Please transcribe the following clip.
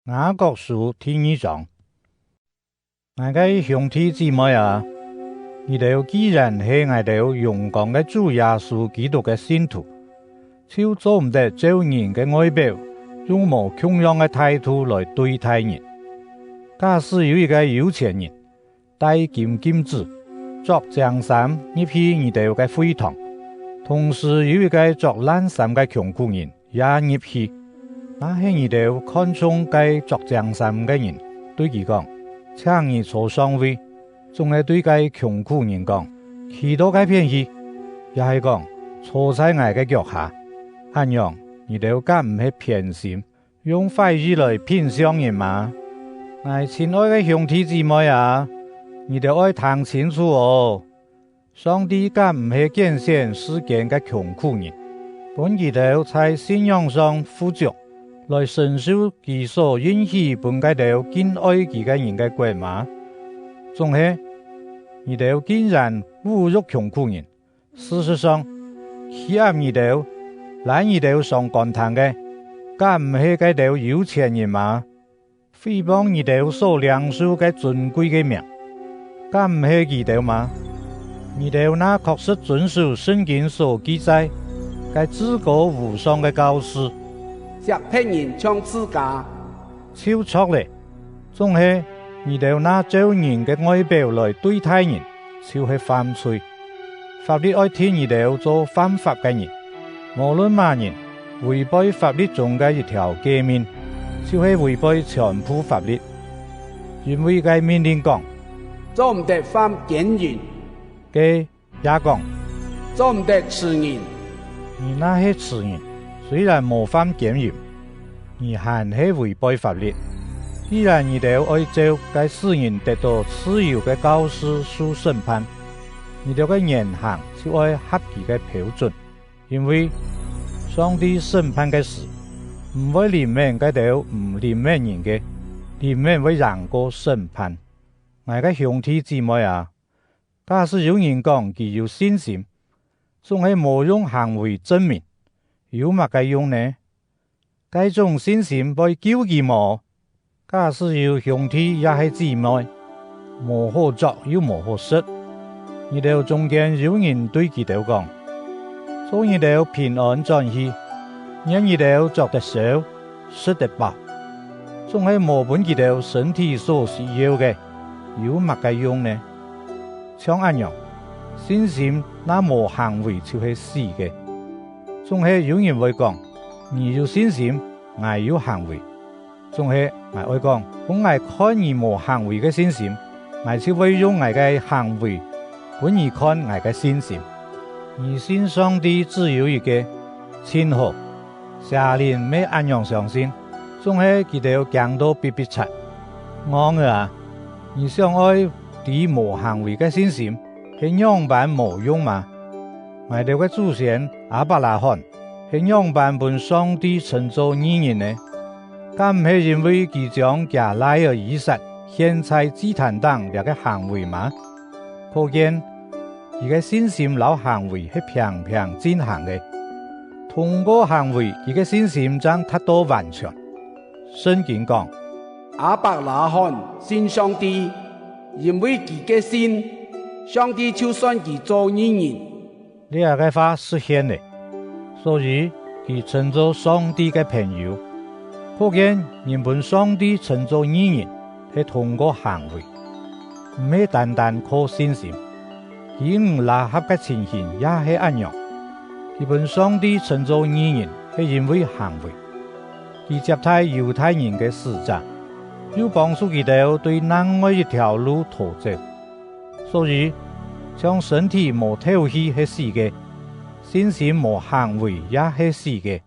雅各書第2章，我嘅兄弟姊妹啊，你哋既然係我哋勇敢嘅主耶穌基督嘅信徒，就做唔得照人嘅外表，用無窮樣嘅態度來對待人。假使有一個有錢人帶金金子作獎賞入去你哋嘅會堂，同時有一個作懶散嘅窮苦人也入去，那係你哋看重該作獎賞嘅人，對佢講，請你坐上位，仲係對該窮苦人講，祈禱該便宜，也係講坐在我嘅腳下。咁樣，你哋敢唔係偏心，用壞意來品嘗人嘛？我親愛嘅兄弟姊妹啊，你哋愛聽清楚哦。上帝敢唔係揀選世間嘅窮苦人，本佢哋在信仰上富足，來承受佢所允許本佢哋敬愛佢嘅人嘅國嘛？仲係你哋竟然侮辱窮苦人，事實上，欺壓你哋、攔你哋上講堂嘅，敢唔係佢哋有錢人嘛？誹謗你哋所領受嘅尊貴嘅名，敢唔係佢哋嘛？你哋那確實遵守聖經所記載嘅至高無上嘅教師，食別人像自家，超錯咧，總係你哋那照人嘅外表來對待人，就係犯罪。法律愛聽你哋做犯法嘅人，無論乜人違背法律中嘅一條誡命，就係違背全部法律。因為該命令講，做唔得犯奸人，嘅也講，做唔得吃人。你那係吃人，雖然無犯奸淫，你還係違背法律。既然你哋愛照該使人得到自由嘅教師受審判，你哋嘅言行就愛合佢嘅標準，因為上帝審判嘅事唔會憐憫嗰啲唔憐憫人嘅，憐憫會讓過審判。我嘅兄弟姊妹啊，假使有人講佢有信心，總係冇用行為證明，有乜嘅用呢？該種信心會救佢麼？假使有兄弟也係姊妹，無好作又無好說，你哋中間有人對佢哋講，祝你哋平安歡喜，讓你哋作得少，吃得飽，總係無本佢哋身體所需要嘅，有乜嘅用呢？像咁樣，信心那無行為就係死嘅。總係有人會講，你有信心，我有行為。總係我會講，本我看你無行為嘅信心，我就會用我嘅行為本你看我嘅信心。你信上帝只有一個，親好，下人咩咁樣相信，總係佢哋講到必七。我啊，你想愛啲無行為嘅信心，係樣板無用嘛？我哋嘅祖先亞伯拉罕係樣板本上帝稱作義人呢？敢唔係因為佢將加拉爾以撒獻在祭壇當嘅行為嘛？可見佢嘅信心老行為係平平進行嘅，通過行為佢嘅信心將達到完全。聖經講，亞伯拉罕信上帝，因為佢嘅信，上帝就算佢做義人。呢個話實現嘅，所以佢稱作上帝嘅朋友。可見人本上帝稱作義人係通過行為，唔係單單靠信心。佢唔拉合嘅情形也係一樣。佢本上帝稱作義人係因為行為。佢接待猶太人嘅使者，又幫助佢哋對另外一條路逃走。所以將身體無透氣係死嘅，信心無行為也係死嘅。